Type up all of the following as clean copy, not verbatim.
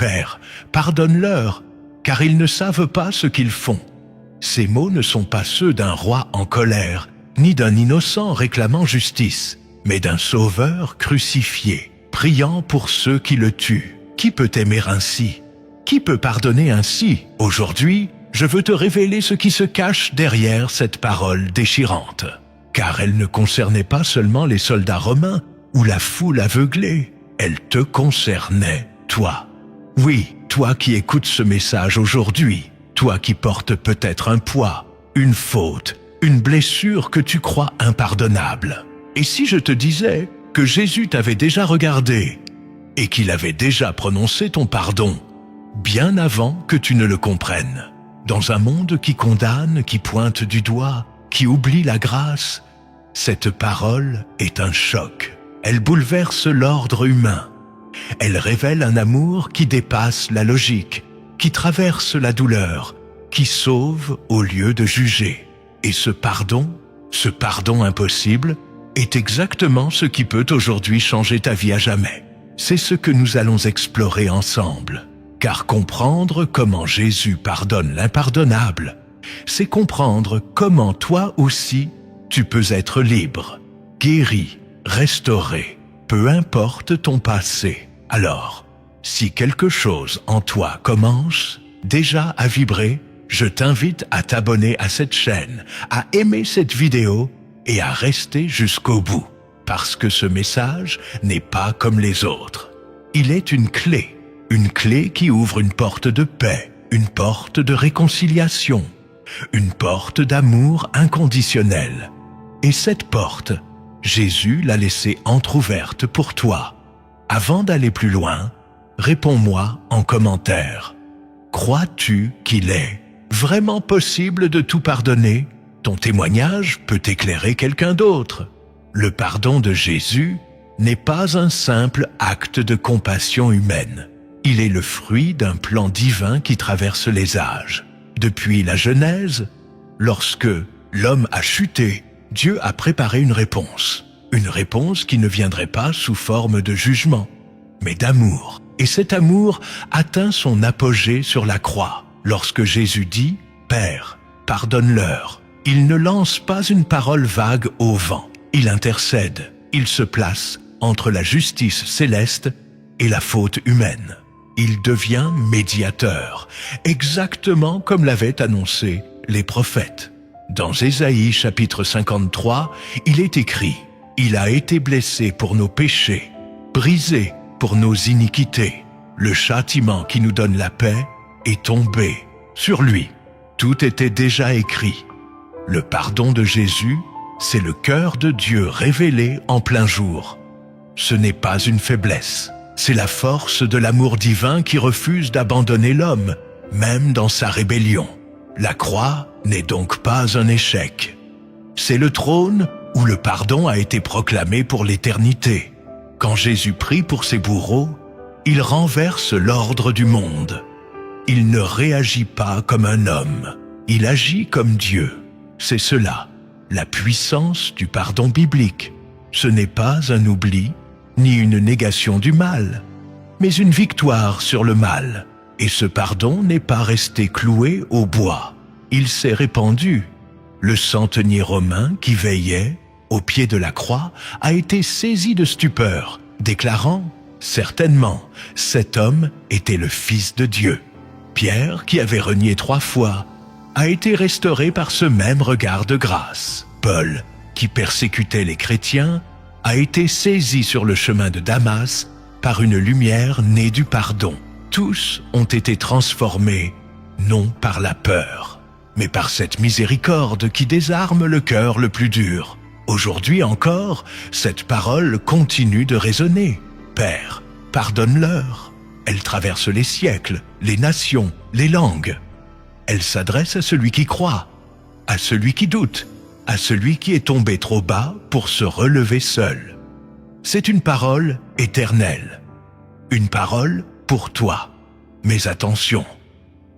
Père, pardonne-leur, car ils ne savent pas ce qu'ils font. » Ces mots ne sont pas ceux d'un roi en colère, ni d'un innocent réclamant justice, mais d'un sauveur crucifié, priant pour ceux qui le tuent. Qui peut aimer ainsi? Qui peut pardonner ainsi? Aujourd'hui, je veux te révéler ce qui se cache derrière cette parole déchirante. Car elle ne concernait pas seulement les soldats romains ou la foule aveuglée, elle te concernait, toi. Oui, toi qui écoutes ce message aujourd'hui, toi qui portes peut-être un poids, une faute, une blessure que tu crois impardonnable. Et si je te disais que Jésus t'avait déjà regardé et qu'il avait déjà prononcé ton pardon, bien avant que tu ne le comprennes? Dans un monde qui condamne, qui pointe du doigt, qui oublie la grâce, cette parole est un choc. Elle bouleverse l'ordre humain. Elle révèle un amour qui dépasse la logique, qui traverse la douleur, qui sauve au lieu de juger. Et ce pardon impossible, est exactement ce qui peut aujourd'hui changer ta vie à jamais. C'est ce que nous allons explorer ensemble. Car comprendre comment Jésus pardonne l'impardonnable, c'est comprendre comment toi aussi tu peux être libre, guéri, restauré, peu importe ton passé. Alors, si quelque chose en toi commence déjà à vibrer, je t'invite à t'abonner à cette chaîne, à aimer cette vidéo et à rester jusqu'au bout. Parce que ce message n'est pas comme les autres. Il est une clé qui ouvre une porte de paix, une porte de réconciliation, une porte d'amour inconditionnel. Et cette porte, Jésus l'a laissée entr'ouverte pour toi. Avant d'aller plus loin, réponds-moi en commentaire. Crois-tu qu'il est vraiment possible de tout pardonner? Ton témoignage peut éclairer quelqu'un d'autre. Le pardon de Jésus n'est pas un simple acte de compassion humaine. Il est le fruit d'un plan divin qui traverse les âges. Depuis la Genèse, lorsque l'homme a chuté, Dieu a préparé une réponse qui ne viendrait pas sous forme de jugement, mais d'amour. Et cet amour atteint son apogée sur la croix, lorsque Jésus dit « Père, pardonne-leur ». Il ne lance pas une parole vague au vent, il intercède, il se place entre la justice céleste et la faute humaine. Il devient médiateur, exactement comme l'avaient annoncé les prophètes. Dans Ésaïe chapitre 53, il est écrit « Il a été blessé pour nos péchés, brisé pour nos iniquités. Le châtiment qui nous donne la paix est tombé sur lui. » Tout était déjà écrit. Le pardon de Jésus, c'est le cœur de Dieu révélé en plein jour. Ce n'est pas une faiblesse, c'est la force de l'amour divin qui refuse d'abandonner l'homme, même dans sa rébellion. La croix n'est donc pas un échec. C'est le trône où le pardon a été proclamé pour l'éternité. Quand Jésus prie pour ses bourreaux, il renverse l'ordre du monde. Il ne réagit pas comme un homme, il agit comme Dieu. C'est cela, la puissance du pardon biblique. Ce n'est pas un oubli, ni une négation du mal, mais une victoire sur le mal. Et ce pardon n'est pas resté cloué au bois. Il s'est répandu. Le centenier romain qui veillait au pied de la croix a été saisi de stupeur, déclarant « Certainement, cet homme était le Fils de Dieu ». Pierre, qui avait renié 3 fois, a été restauré par ce même regard de grâce. Paul, qui persécutait les chrétiens, a été saisi sur le chemin de Damas par une lumière née du pardon. Tous ont été transformés, non par la peur, mais par cette miséricorde qui désarme le cœur le plus dur. Aujourd'hui encore, cette parole continue de résonner. Père, pardonne-leur. Elle traverse les siècles, les nations, les langues. Elle s'adresse à celui qui croit, à celui qui doute, à celui qui est tombé trop bas pour se relever seul. C'est une parole éternelle, une parole pour toi. Mais attention,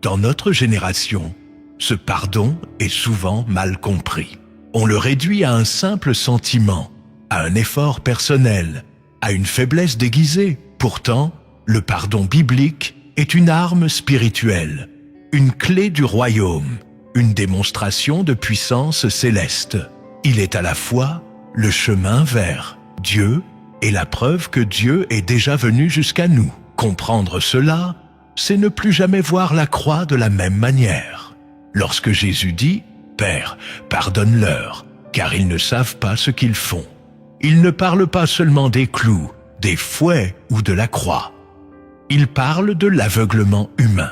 dans notre génération, ce pardon est souvent mal compris. On le réduit à un simple sentiment, à un effort personnel, à une faiblesse déguisée. Pourtant, le pardon biblique est une arme spirituelle, une clé du royaume, une démonstration de puissance céleste. Il est à la fois le chemin vers Dieu et la preuve que Dieu est déjà venu jusqu'à nous. Comprendre cela, c'est ne plus jamais voir la croix de la même manière. Lorsque Jésus dit « Père, pardonne-leur, car ils ne savent pas ce qu'ils font », il ne parle pas seulement des clous, des fouets ou de la croix. Il parle de l'aveuglement humain,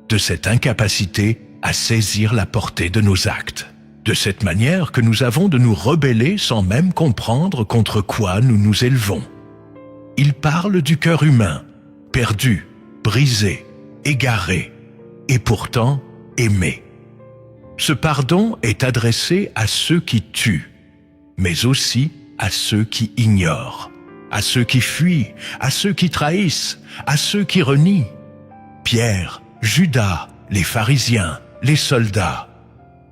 de cette incapacité à saisir la portée de nos actes, de cette manière que nous avons de nous rebeller sans même comprendre contre quoi nous nous élevons. Il parle du cœur humain, perdu, brisé, égaré, et pourtant aimé. Ce pardon est adressé à ceux qui tuent, mais aussi à ceux qui ignorent, à ceux qui fuient, à ceux qui trahissent, à ceux qui renient. Pierre, Judas, les pharisiens, les soldats,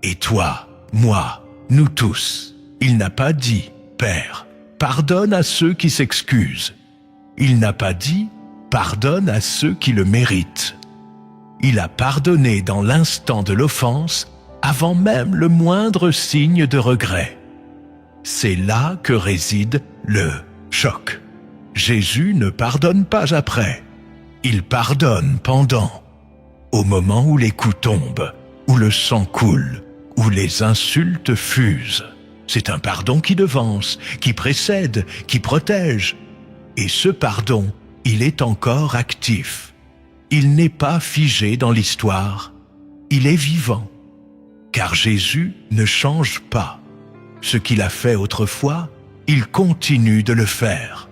et toi, moi, nous tous. Il n'a pas dit « Père, pardonne à ceux qui s'excusent ». Il n'a pas dit « Pardonne à ceux qui le méritent ». Il a pardonné dans l'instant de l'offense avant même le moindre signe de regret. C'est là que réside le choc. Jésus ne pardonne pas après. Il pardonne pendant, au moment où les coups tombent, où le sang coule, où les insultes fusent. C'est un pardon qui devance, qui précède, qui protège. Et ce pardon, il est encore actif. Il n'est pas figé dans l'histoire. Il est vivant. Car Jésus ne change pas. Ce qu'il a fait autrefois, il continue de le faire.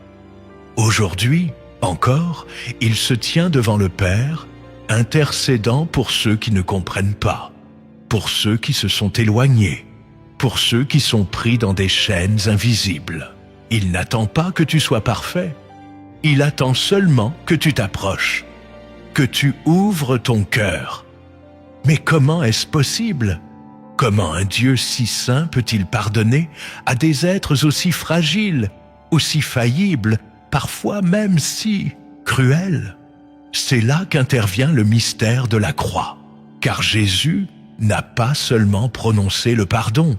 Aujourd'hui, encore, il se tient devant le Père, intercédant pour ceux qui ne comprennent pas, pour ceux qui se sont éloignés, pour ceux qui sont pris dans des chaînes invisibles. Il n'attend pas que tu sois parfait. Il attend seulement que tu t'approches, que tu ouvres ton cœur. Mais comment est-ce possible ? Comment un Dieu si saint peut-il pardonner à des êtres aussi fragiles, aussi faillibles, parfois même si cruels ? C'est là qu'intervient le mystère de la croix. Car Jésus n'a pas seulement prononcé le pardon,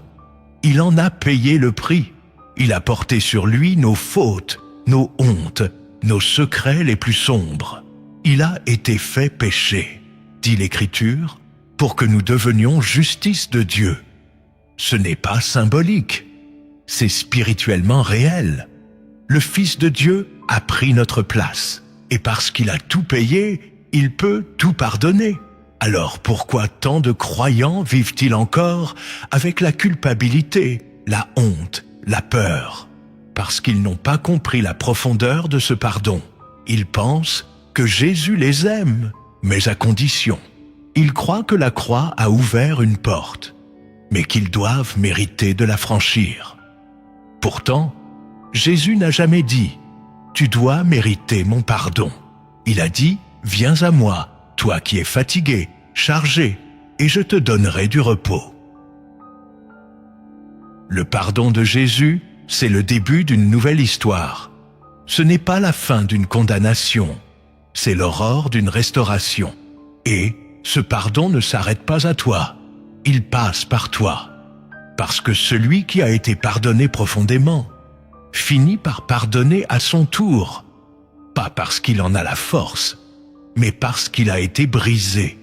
il en a payé le prix. Il a porté sur lui nos fautes, nos hontes, nos secrets les plus sombres. Il a été fait péché, dit l'Écriture, pour que nous devenions justice de Dieu. Ce n'est pas symbolique, c'est spirituellement réel. Le Fils de Dieu a pris notre place, et parce qu'il a tout payé, il peut tout pardonner. Alors pourquoi tant de croyants vivent-ils encore avec la culpabilité, la honte, la peur? Parce qu'ils n'ont pas compris la profondeur de ce pardon. Ils pensent que Jésus les aime, mais à condition. Ils croient que la croix a ouvert une porte, mais qu'ils doivent mériter de la franchir. Pourtant, Jésus n'a jamais dit « Tu dois mériter mon pardon ». Il a dit « Viens à moi, toi qui es fatigué, chargé, et je te donnerai du repos ». Le pardon de Jésus, c'est le début d'une nouvelle histoire. Ce n'est pas la fin d'une condamnation, c'est l'aurore d'une restauration. Et ce pardon ne s'arrête pas à toi, il passe par toi. Parce que celui qui a été pardonné profondément finit par pardonner à son tour, pas parce qu'il en a la force, mais parce qu'il a été brisé,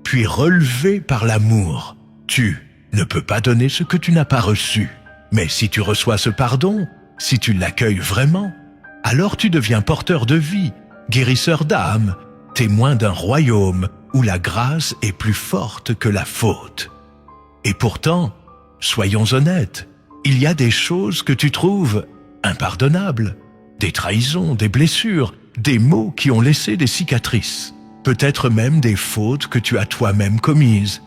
puis relevé par l'amour. Tu ne peux pas donner ce que tu n'as pas reçu. Mais si tu reçois ce pardon, si tu l'accueilles vraiment, alors tu deviens porteur de vie, guérisseur d'âme, témoin d'un royaume où la grâce est plus forte que la faute. Et pourtant, soyons honnêtes, il y a des choses que tu trouves impardonnables, des trahisons, des blessures, des mots qui ont laissé des cicatrices, peut-être même des fautes que tu as toi-même commises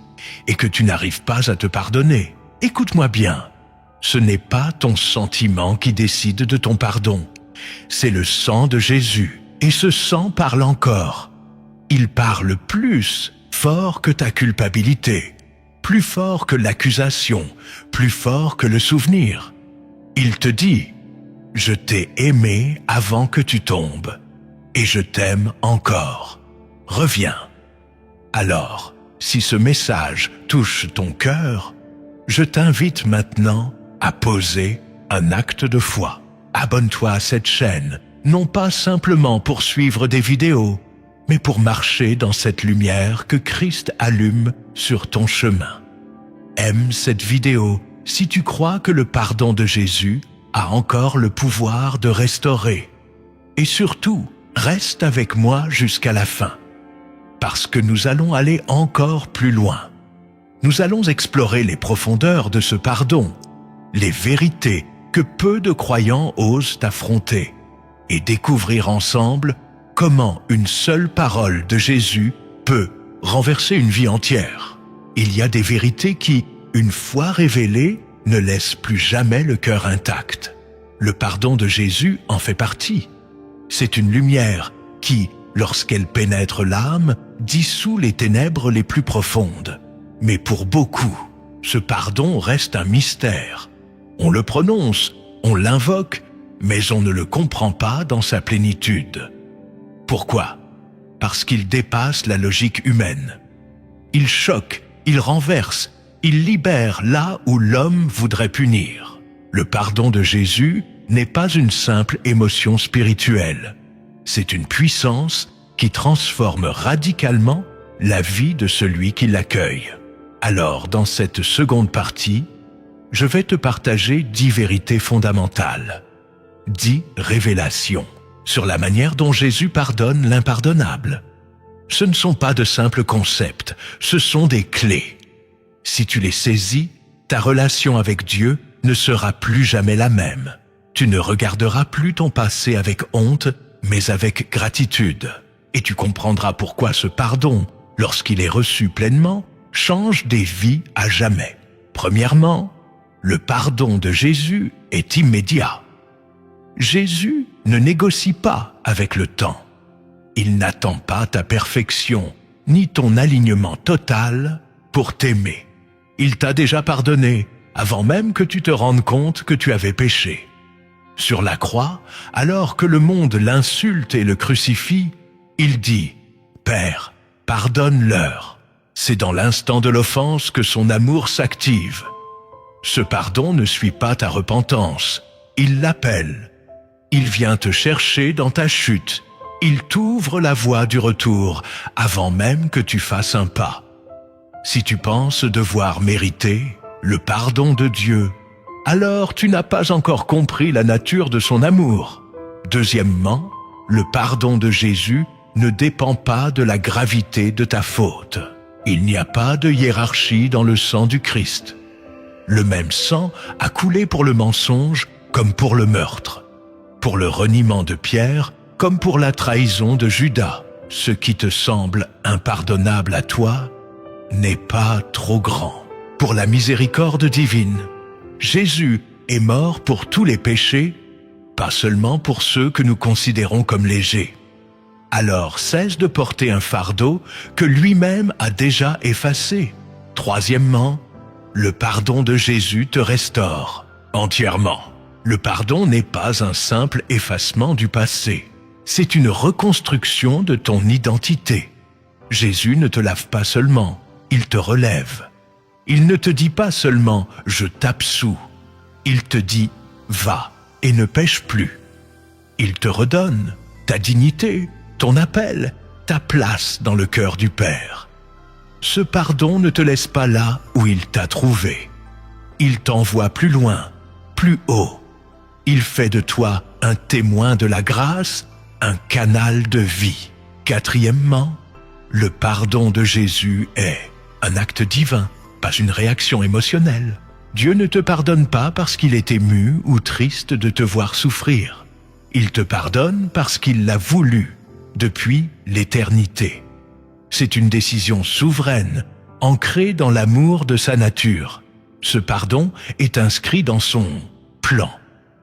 et que tu n'arrives pas à te pardonner. Écoute-moi bien. Ce n'est pas ton sentiment qui décide de ton pardon, c'est le sang de Jésus. Et ce sang parle encore. Il parle plus fort que ta culpabilité, plus fort que l'accusation, plus fort que le souvenir. Il te dit « Je t'ai aimé avant que tu tombes, et je t'aime encore. reviens. Alors, si ce message touche ton cœur, je t'invite maintenant à poser un acte de foi. Abonne-toi à cette chaîne, non pas simplement pour suivre des vidéos, mais pour marcher dans cette lumière que Christ allume sur ton chemin. Aime cette vidéo si tu crois que le pardon de Jésus a encore le pouvoir de restaurer. Et surtout, reste avec moi jusqu'à la fin, parce que nous allons aller encore plus loin. Nous allons explorer les profondeurs de ce pardon, les vérités que peu de croyants osent affronter, et découvrir ensemble comment une seule parole de Jésus peut renverser une vie entière. Il y a des vérités qui, une fois révélées, ne laissent plus jamais le cœur intact. Le pardon de Jésus en fait partie. C'est une lumière qui, lorsqu'elle pénètre l'âme, dissout les ténèbres les plus profondes. Mais pour beaucoup, ce pardon reste un mystère. On le prononce, on l'invoque, mais on ne le comprend pas dans sa plénitude. Pourquoi? Parce qu'il dépasse la logique humaine. Il choque, il renverse, il libère là où l'homme voudrait punir. Le pardon de Jésus n'est pas une simple émotion spirituelle. C'est une puissance qui transforme radicalement la vie de celui qui l'accueille. Alors, dans cette seconde partie, je vais te partager 10 vérités fondamentales, 10 révélations sur la manière dont Jésus pardonne l'impardonnable. Ce ne sont pas de simples concepts, ce sont des clés. Si tu les saisis, ta relation avec Dieu ne sera plus jamais la même. Tu ne regarderas plus ton passé avec honte, mais avec gratitude. Et tu comprendras pourquoi ce pardon, lorsqu'il est reçu pleinement, change des vies à jamais. Premièrement, le pardon de Jésus est immédiat. Jésus ne négocie pas avec le temps. Il n'attend pas ta perfection, ni ton alignement total pour t'aimer. Il t'a déjà pardonné, avant même que tu te rendes compte que tu avais péché. Sur la croix, alors que le monde l'insulte et le crucifie, il dit « Père, pardonne-leur ». C'est dans l'instant de l'offense que son amour s'active. Ce pardon ne suit pas ta repentance, il l'appelle. Il vient te chercher dans ta chute. Il t'ouvre la voie du retour avant même que tu fasses un pas. Si tu penses devoir mériter le pardon de Dieu, alors tu n'as pas encore compris la nature de son amour. Deuxièmement, le pardon de Jésus ne dépend pas de la gravité de ta faute. Il n'y a pas de hiérarchie dans le sang du Christ. Le même sang a coulé pour le mensonge comme pour le meurtre, pour le reniement de Pierre comme pour la trahison de Judas. Ce qui te semble impardonnable à toi n'est pas trop grand pour la miséricorde divine. Jésus est mort pour tous les péchés, pas seulement pour ceux que nous considérons comme légers. Alors cesse de porter un fardeau que lui-même a déjà effacé. Troisièmement, le pardon de Jésus te restaure entièrement. Le pardon n'est pas un simple effacement du passé. C'est une reconstruction de ton identité. Jésus ne te lave pas seulement, il te relève. Il ne te dit pas seulement « je t'absous ». Il te dit « va et ne pêche plus ». Il te redonne ta dignité, ton appel, ta place dans le cœur du Père. Ce pardon ne te laisse pas là où il t'a trouvé. Il t'envoie plus loin, plus haut. Il fait de toi un témoin de la grâce, un canal de vie. Quatrièmement, le pardon de Jésus est un acte divin, pas une réaction émotionnelle. Dieu ne te pardonne pas parce qu'il est ému ou triste de te voir souffrir. Il te pardonne parce qu'il l'a voulu depuis l'éternité. C'est une décision souveraine, ancrée dans l'amour de sa nature. Ce pardon est inscrit dans son plan,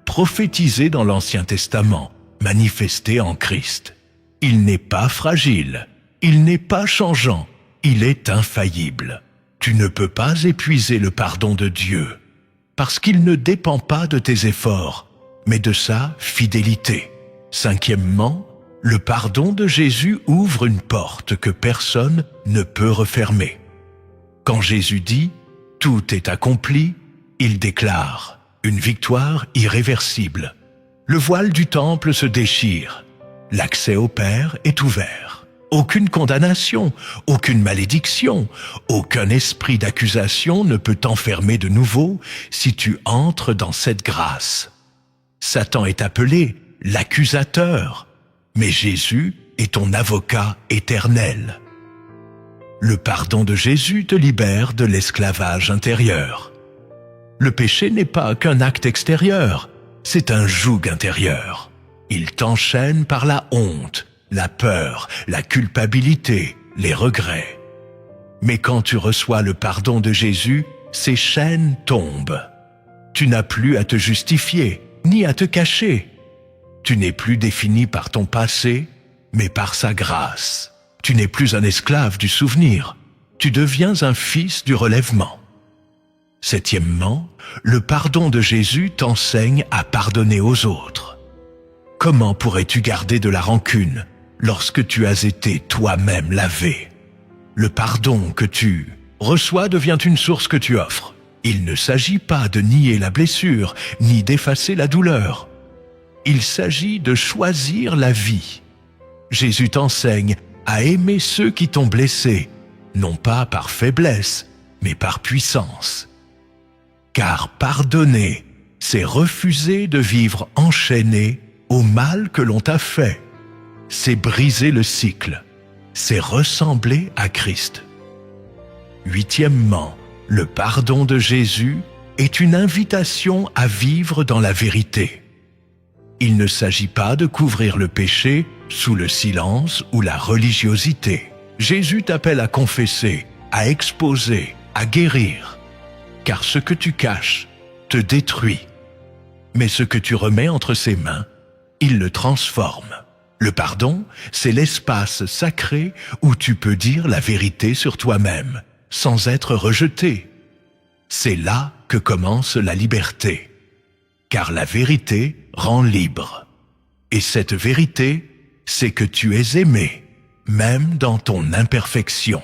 prophétisé dans l'Ancien Testament, manifesté en Christ. Il n'est pas fragile, il n'est pas changeant, il est infaillible. Tu ne peux pas épuiser le pardon de Dieu, parce qu'il ne dépend pas de tes efforts, mais de sa fidélité. Cinquièmement, Le pardon de Jésus ouvre une porte que personne ne peut refermer. Quand Jésus dit « Tout est accompli », il déclare une victoire irréversible. Le voile du temple se déchire. L'accès au Père est ouvert. Aucune condamnation, aucune malédiction, aucun esprit d'accusation ne peut t'enfermer de nouveau si tu entres dans cette grâce. Satan est appelé l'accusateur, mais Jésus est ton avocat éternel. Le pardon de Jésus te libère de l'esclavage intérieur. Le péché n'est pas qu'un acte extérieur, c'est un joug intérieur. Il t'enchaîne par la honte, la peur, la culpabilité, les regrets. Mais quand tu reçois le pardon de Jésus, ces chaînes tombent. Tu n'as plus à te justifier, ni à te cacher. Tu n'es plus défini par ton passé, mais par sa grâce. Tu n'es plus un esclave du souvenir, tu deviens un fils du relèvement. Septièmement, le pardon de Jésus t'enseigne à pardonner aux autres. Comment pourrais-tu garder de la rancune lorsque tu as été toi-même lavé? Le pardon que tu reçois devient une source que tu offres. Il ne s'agit pas de nier la blessure, ni d'effacer la douleur. Il s'agit de choisir la vie. Jésus t'enseigne à aimer ceux qui t'ont blessé, non pas par faiblesse, mais par puissance. Car pardonner, c'est refuser de vivre enchaîné au mal que l'on t'a fait. C'est briser le cycle, c'est ressembler à Christ. Huitièmement, le pardon de Jésus est une invitation à vivre dans la vérité. Il ne s'agit pas de couvrir le péché sous le silence ou la religiosité. Jésus t'appelle à confesser, à exposer, à guérir. Car ce que tu caches te détruit. Mais ce que tu remets entre ses mains, il le transforme. Le pardon, c'est l'espace sacré où tu peux dire la vérité sur toi-même, sans être rejeté. C'est là que commence la liberté. Car la vérité rend libre. Et cette vérité, c'est que tu es aimé, même dans ton imperfection.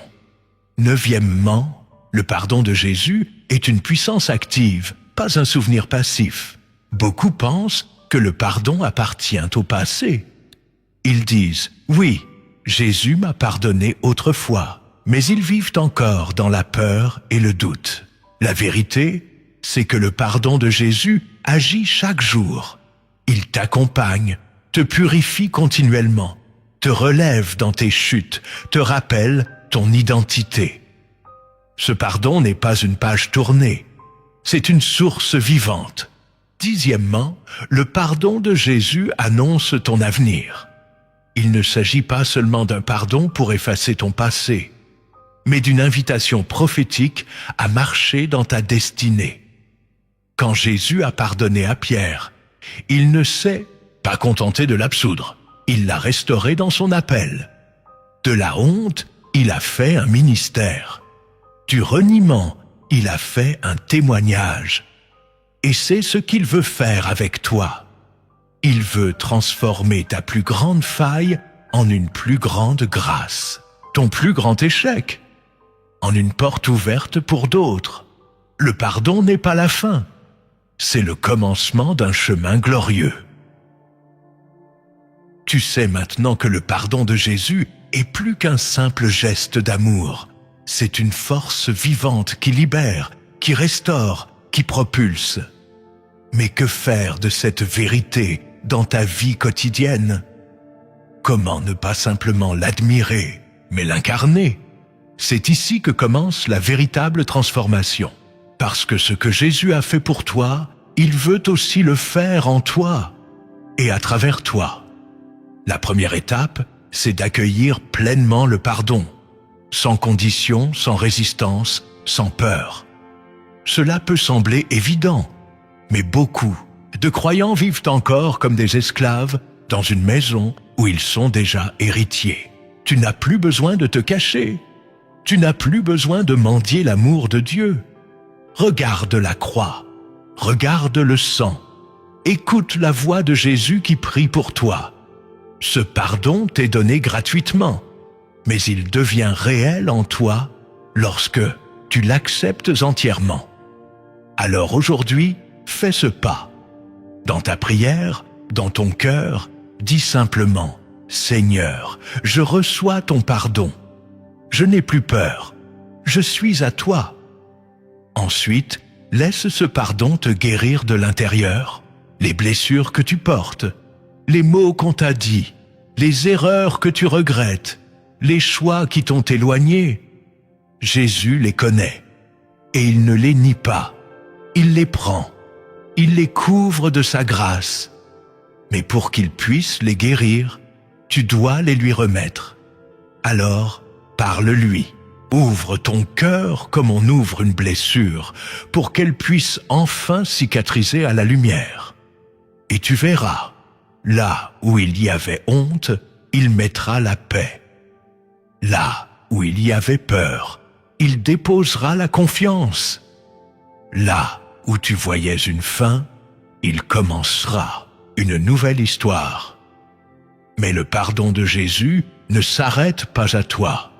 Neuvièmement, le pardon de Jésus est une puissance active, pas un souvenir passif. Beaucoup pensent que le pardon appartient au passé. Ils disent « Oui, Jésus m'a pardonné autrefois », mais ils vivent encore dans la peur et le doute. La vérité, c'est que le pardon de Jésus agit chaque jour. Il t'accompagne, te purifie continuellement, te relève dans tes chutes, te rappelle ton identité. Ce pardon n'est pas une page tournée, c'est une source vivante. Dixièmement, le pardon de Jésus annonce ton avenir. Il ne s'agit pas seulement d'un pardon pour effacer ton passé, mais d'une invitation prophétique à marcher dans ta destinée. Quand Jésus a pardonné à Pierre, il ne s'est pas contenté de l'absoudre, il l'a restauré dans son appel. De la honte, il a fait un ministère. Du reniement, il a fait un témoignage. Et c'est ce qu'il veut faire avec toi. Il veut transformer ta plus grande faille en une plus grande grâce, ton plus grand échec en une porte ouverte pour d'autres. Le pardon n'est pas la fin, c'est le commencement d'un chemin glorieux. Tu sais maintenant que le pardon de Jésus est plus qu'un simple geste d'amour. C'est une force vivante qui libère, qui restaure, qui propulse. Mais que faire de cette vérité dans ta vie quotidienne? Comment ne pas simplement l'admirer, mais l'incarner? C'est ici que commence la véritable transformation. Parce que ce que Jésus a fait pour toi, il veut aussi le faire en toi et à travers toi. La première étape, c'est d'accueillir pleinement le pardon, sans condition, sans résistance, sans peur. Cela peut sembler évident, mais beaucoup de croyants vivent encore comme des esclaves dans une maison où ils sont déjà héritiers. Tu n'as plus besoin de te cacher. Tu n'as plus besoin de mendier l'amour de Dieu. Regarde la croix, regarde le sang, écoute la voix de Jésus qui prie pour toi. Ce pardon t'est donné gratuitement, mais il devient réel en toi lorsque tu l'acceptes entièrement. Alors aujourd'hui, fais ce pas. Dans ta prière, dans ton cœur, dis simplement « Seigneur, je reçois ton pardon. Je n'ai plus peur. Je suis à toi. » Ensuite, laisse ce pardon te guérir de l'intérieur, les blessures que tu portes, les mots qu'on t'a dit, les erreurs que tu regrettes, les choix qui t'ont éloigné. Jésus les connaît et il ne les nie pas. Il les prend, il les couvre de sa grâce. Mais pour qu'il puisse les guérir, tu dois les lui remettre. Alors, parle-lui. Ouvre ton cœur comme on ouvre une blessure pour qu'elle puisse enfin cicatriser à la lumière. Et tu verras, là où il y avait honte, il mettra la paix. Là où il y avait peur, il déposera la confiance. Là où tu voyais une fin, il commencera une nouvelle histoire. Mais le pardon de Jésus ne s'arrête pas à toi.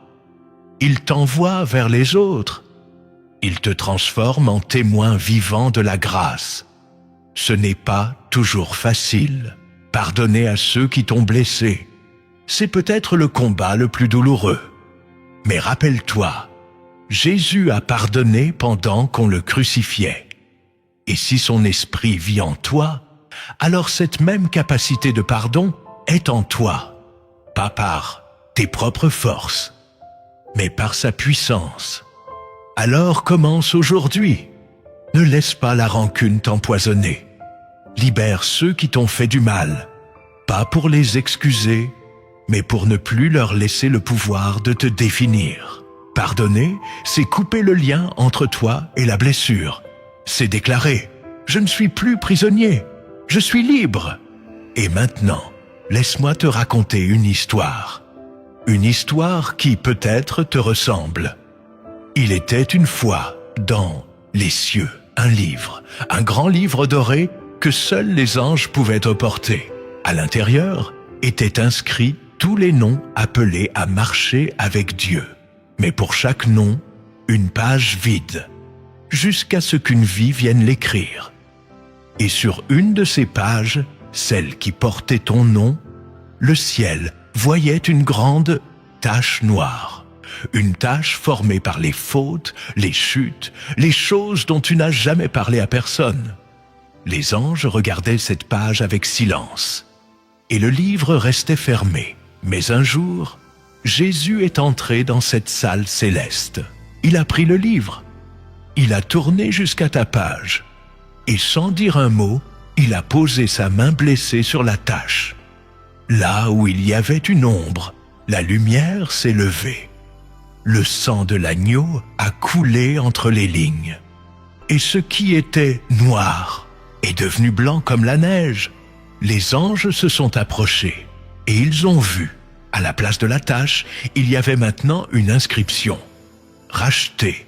Il t'envoie vers les autres. Il te transforme en témoin vivant de la grâce. Ce n'est pas toujours facile. Pardonner à ceux qui t'ont blessé, c'est peut-être le combat le plus douloureux. Mais rappelle-toi, Jésus a pardonné pendant qu'on le crucifiait. Et si son esprit vit en toi, alors cette même capacité de pardon est en toi, pas par tes propres forces, mais par sa puissance. Alors commence aujourd'hui. Ne laisse pas la rancune t'empoisonner. Libère ceux qui t'ont fait du mal, pas pour les excuser, mais pour ne plus leur laisser le pouvoir de te définir. Pardonner, c'est couper le lien entre toi et la blessure. C'est déclarer « Je ne suis plus prisonnier, je suis libre ». Et maintenant, laisse-moi te raconter une histoire. Une histoire qui peut-être te ressemble. Il était une fois, dans les cieux, un livre, un grand livre doré que seuls les anges pouvaient porter. À l'intérieur étaient inscrits tous les noms appelés à marcher avec Dieu. Mais pour chaque nom, une page vide, jusqu'à ce qu'une vie vienne l'écrire. Et sur une de ces pages, celle qui portait ton nom, le ciel voyait une grande tache noire. Une tache formée par les fautes, les chutes, les choses dont tu n'as jamais parlé à personne. Les anges regardaient cette page avec silence. Et le livre restait fermé. Mais un jour, Jésus est entré dans cette salle céleste. Il a pris le livre. Il a tourné jusqu'à ta page. Et sans dire un mot, il a posé sa main blessée sur la tache. Là où il y avait une ombre, la lumière s'est levée. Le sang de l'agneau a coulé entre les lignes. Et ce qui était noir est devenu blanc comme la neige. Les anges se sont approchés et ils ont vu, à la place de la tache, il y avait maintenant une inscription. Racheté,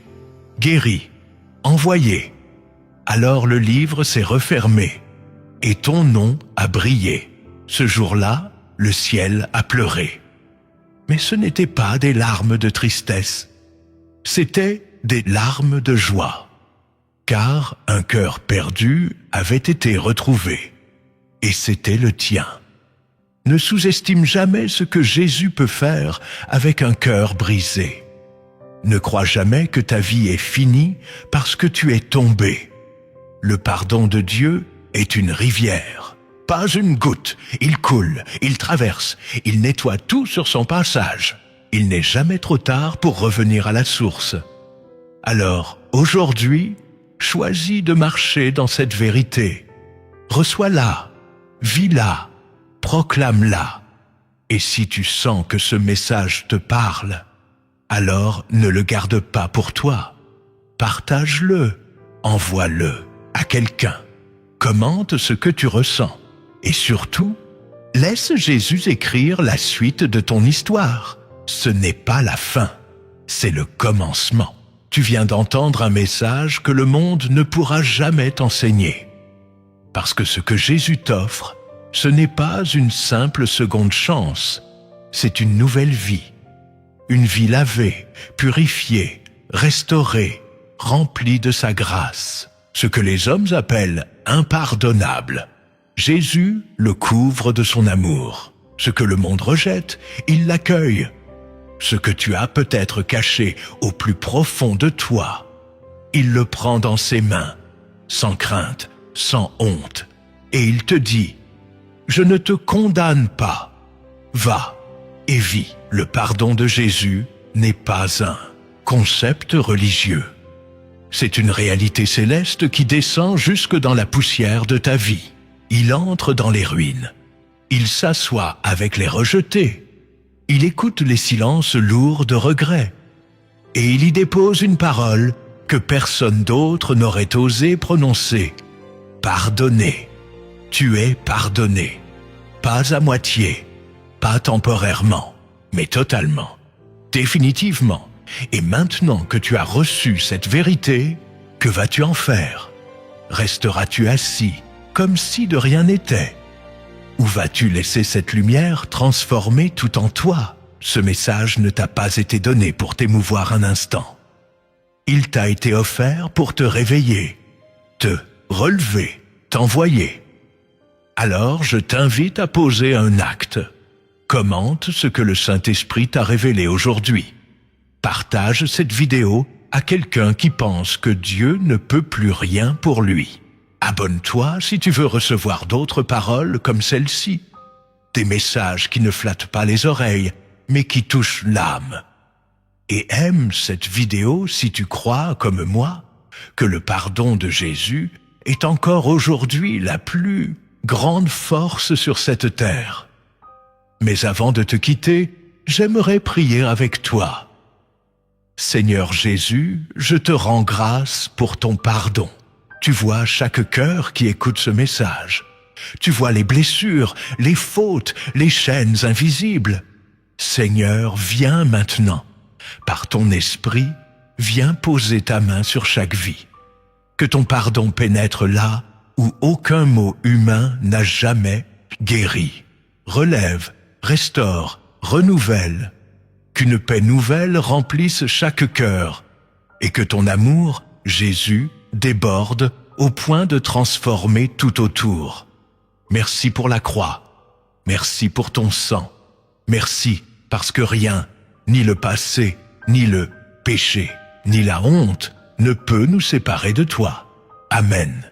guéri, envoyé. Alors le livre s'est refermé et ton nom a brillé. Ce jour-là, le ciel a pleuré. Mais ce n'étaient pas des larmes de tristesse, c'étaient des larmes de joie, car un cœur perdu avait été retrouvé, et c'était le tien. Ne sous-estime jamais ce que Jésus peut faire avec un cœur brisé. Ne crois jamais que ta vie est finie parce que tu es tombé. Le pardon de Dieu est une rivière. Pas une goutte, il coule, il traverse, il nettoie tout sur son passage. Il n'est jamais trop tard pour revenir à la source. Alors, aujourd'hui, choisis de marcher dans cette vérité. Reçois-la, vis-la, proclame-la. Et si tu sens que ce message te parle, alors ne le garde pas pour toi. Partage-le, envoie-le à quelqu'un. Commente ce que tu ressens. Et surtout, laisse Jésus écrire la suite de ton histoire. Ce n'est pas la fin, c'est le commencement. Tu viens d'entendre un message que le monde ne pourra jamais t'enseigner. Parce que ce que Jésus t'offre Ce n'est pas une simple seconde chance, c'est une nouvelle vie. Une vie lavée, purifiée, restaurée, remplie de sa grâce. Ce que les hommes appellent impardonnable. Jésus le couvre de son amour. Ce que le monde rejette, il l'accueille. Ce que tu as peut-être caché au plus profond de toi, il le prend dans ses mains, sans crainte, sans honte, et il te dit « Je ne te condamne pas. Va et vis. » Le pardon de Jésus n'est pas un concept religieux. C'est une réalité céleste qui descend jusque dans la poussière de ta vie. Il entre dans les ruines. Il s'assoit avec les rejetés. Il écoute les silences lourds de regrets. Et il y dépose une parole que personne d'autre n'aurait osé prononcer. Pardonner. Tu es pardonné. Pas à moitié, pas temporairement, mais totalement, définitivement. Et maintenant que tu as reçu cette vérité, que vas-tu en faire? Resteras-tu assis, comme si de rien n'était? Ou vas-tu laisser cette lumière transformer tout en toi? Ce message ne t'a pas été donné pour t'émouvoir un instant. Il t'a été offert pour te réveiller, te relever, t'envoyer. Alors je t'invite à poser un acte. Commente ce que le Saint-Esprit t'a révélé aujourd'hui. Partage cette vidéo à quelqu'un qui pense que Dieu ne peut plus rien pour lui. Abonne-toi si tu veux recevoir d'autres paroles comme celle-ci. Des messages qui ne flattent pas les oreilles, mais qui touchent l'âme. Et aime cette vidéo si tu crois, comme moi, que le pardon de Jésus est encore aujourd'hui la plus grande force sur cette terre. Mais avant de te quitter, j'aimerais prier avec toi. Seigneur Jésus, je te rends grâce pour ton pardon. Tu vois chaque cœur qui écoute ce message. Tu vois les blessures, les fautes, les chaînes invisibles. Seigneur, viens maintenant. Par ton esprit, viens poser ta main sur chaque vie. Que ton pardon pénètre là où aucun mot humain n'a jamais guéri. Relève, restaure, renouvelle. Qu'une paix nouvelle remplisse chaque cœur et que ton amour, Jésus, déborde au point de transformer tout autour. Merci pour la croix. Merci pour ton sang. Merci parce que rien, ni le passé, ni le péché, ni la honte ne peut nous séparer de toi. Amen.